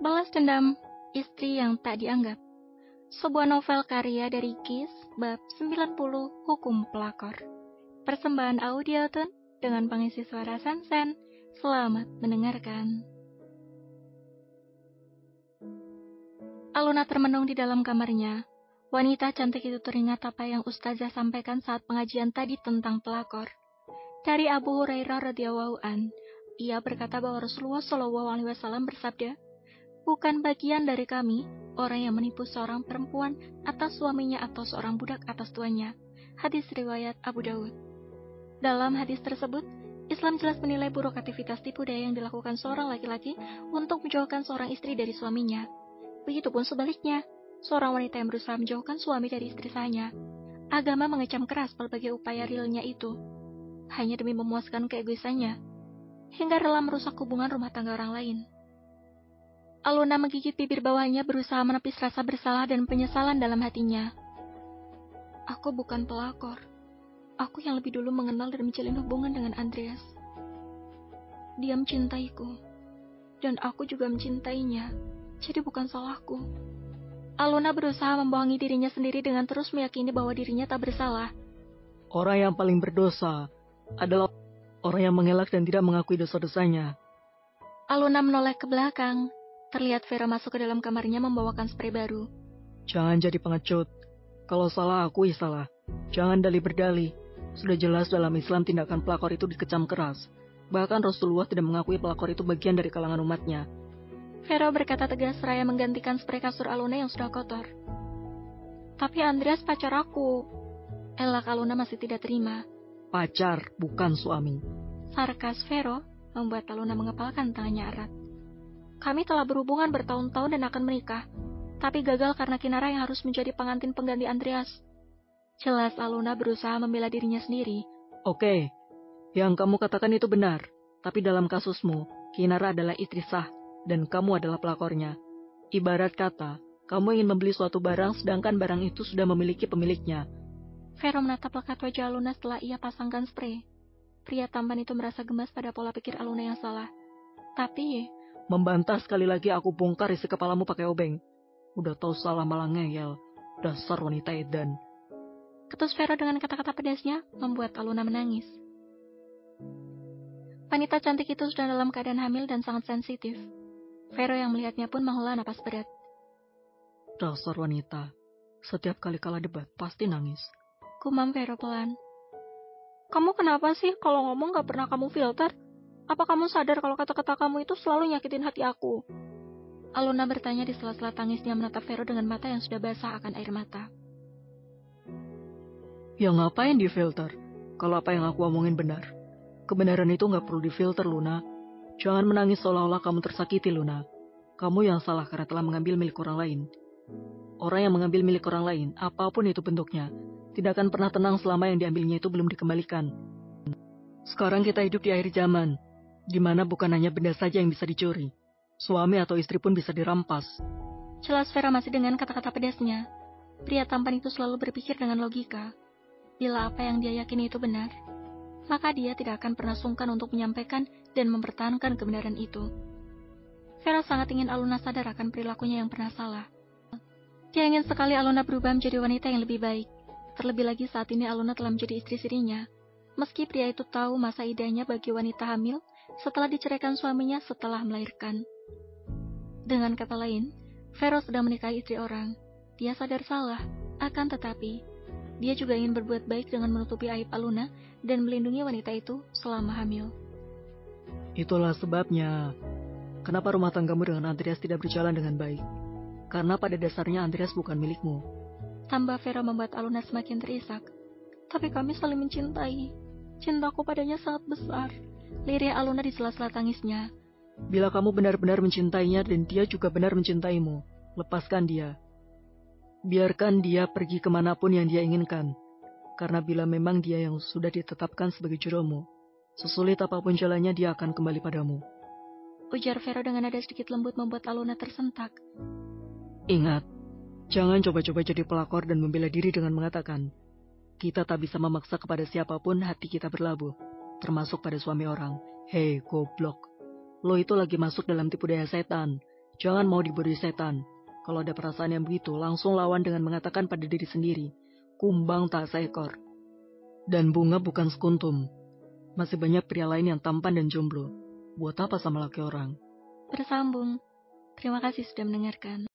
Balas Dendam Istri yang Tak Dianggap. Sebuah novel karya dari KIS bab 90 Hukum Pelakor. Persembahan Audioton dengan pengisi suara Sansan. Selamat mendengarkan. Aluna termenung di dalam kamarnya. Wanita cantik itu teringat apa yang Ustazah sampaikan saat pengajian tadi tentang pelakor. Dari Abu Hurairah radhiyallahu an, ia berkata bahwa Rasulullah shallallahu alaihi wasallam bersabda, "Bukan bagian dari kami orang yang menipu seorang perempuan atas suaminya atau seorang budak atas tuannya." Hadis riwayat Abu Dawud. Dalam hadis tersebut, Islam jelas menilai buruk aktivitas tipu daya yang dilakukan seorang laki-laki untuk menjauhkan seorang istri dari suaminya. Begitupun sebaliknya, seorang wanita yang berusaha menjauhkan suami dari istri sahnya. Agama mengecam keras berbagai upaya realnya itu, hanya demi memuaskan keegoisannya, hingga rela merusak hubungan rumah tangga orang lain. Aluna menggigit bibir bawahnya berusaha menepis rasa bersalah dan penyesalan dalam hatinya. Aku bukan pelakor. Aku yang lebih dulu mengenal dan menjalin hubungan dengan Andreas. Dia mencintaiku, dan aku juga mencintainya. Jadi bukan salahku. Aluna berusaha membohongi dirinya sendiri dengan terus meyakini bahwa dirinya tak bersalah. Orang yang paling berdosa adalah orang yang mengelak dan tidak mengakui dosa-dosanya. Aluna menoleh ke belakang. Terlihat Vera masuk ke dalam kamarnya membawakan spray baru. Jangan jadi pengecut. Kalau salah, akui salah. Jangan dalih-berdalih. Sudah jelas dalam Islam tindakan pelakor itu dikecam keras. Bahkan Rasulullah tidak mengakui pelakor itu bagian dari kalangan umatnya. Vero berkata tegas seraya menggantikan spray kasur Aluna yang sudah kotor. Tapi Andreas pacar aku. Elak Aluna masih tidak terima. Pacar, bukan suami. Sarkas Vero membuat Aluna mengepalkan tangannya erat. Kami telah berhubungan bertahun-tahun dan akan menikah. Tapi gagal karena Kinara yang harus menjadi pengantin pengganti Andreas. Jelas Aluna berusaha membela dirinya sendiri. Oke, yang kamu katakan itu benar. Tapi dalam kasusmu, Kinara adalah istri sah. Dan kamu adalah pelakornya. Ibarat kata, kamu ingin membeli suatu barang sedangkan barang itu sudah memiliki pemiliknya. Vero menatap lekat wajah Aluna setelah ia pasangkan spray. Pria tampan itu merasa gemas pada pola pikir Aluna yang salah. Tapi... Membantah sekali lagi aku bongkar isi kepalamu pakai obeng. Udah tahu salah malah ngeyel. Dasar wanita edan. Ketus Vero dengan kata-kata pedasnya membuat Aluna menangis. Wanita cantik itu sudah dalam keadaan hamil dan sangat sensitif. Vero yang melihatnya pun menghela napas berat. Dasar wanita. Setiap kali kalah debat, pasti nangis. Gumam Vero pelan. Kamu kenapa sih kalau ngomong gak pernah kamu filter? Apa kamu sadar kalau kata-kata kamu itu selalu nyakitin hati aku? Aluna bertanya di sela-sela tangisnya menatap Vero dengan mata yang sudah basah akan air mata. Ya ngapain difilter? Kalau apa yang aku omongin benar. Kebenaran itu gak perlu difilter, Luna. Jangan menangis seolah-olah kamu tersakiti, Luna. Kamu yang salah karena telah mengambil milik orang lain. Orang yang mengambil milik orang lain, apapun itu bentuknya, tidak akan pernah tenang selama yang diambilnya itu belum dikembalikan. Sekarang kita hidup di akhir zaman, di mana bukan hanya benda saja yang bisa dicuri. Suami atau istri pun bisa dirampas. Jelas Vera masih dengan kata-kata pedasnya. Pria tampan itu selalu berpikir dengan logika. Bila apa yang dia yakini itu benar, maka dia tidak akan pernah sungkan untuk menyampaikan dan mempertahankan kebenaran itu. Vera sangat ingin Aluna sadar akan perilakunya yang pernah salah. Dia ingin sekali Aluna berubah menjadi wanita yang lebih baik. Terlebih lagi saat ini Aluna telah menjadi istri sirinya. Meski pria itu tahu masa idahnya bagi wanita hamil setelah diceraikan suaminya setelah melahirkan. Dengan kata lain, Vera sedang menikahi istri orang. Dia sadar salah, akan tetapi dia juga ingin berbuat baik dengan menutupi aib Aluna dan melindungi wanita itu selama hamil. Itulah sebabnya kenapa rumah tanggamu dengan Andreas tidak berjalan dengan baik. Karena pada dasarnya Andreas bukan milikmu. Tambah Vera membuat Aluna semakin terisak. Tapi kami saling mencintai. Cintaku padanya sangat besar. Lirih Aluna di sela-sela tangisnya. Bila kamu benar-benar mencintainya dan dia juga benar mencintaimu, lepaskan dia. Biarkan dia pergi kemanapun yang dia inginkan. Karena bila memang dia yang sudah ditetapkan sebagai jodohmu, sesulit apapun jalannya dia akan kembali padamu. Ujar Vero dengan nada sedikit lembut membuat Aluna tersentak. Ingat, jangan coba-coba jadi pelakor dan membela diri dengan mengatakan, kita tak bisa memaksa kepada siapapun hati kita berlabuh, termasuk pada suami orang. Hei, goblok. Lo itu lagi masuk dalam tipu daya setan. Jangan mau dibodohi setan. Kalau ada perasaan yang begitu, langsung lawan dengan mengatakan pada diri sendiri, kumbang tak seekor. Dan bunga bukan sekuntum. Masih banyak pria lain yang tampan dan jomblo. Buat apa sama laki orang? Bersambung. Terima kasih sudah mendengarkan.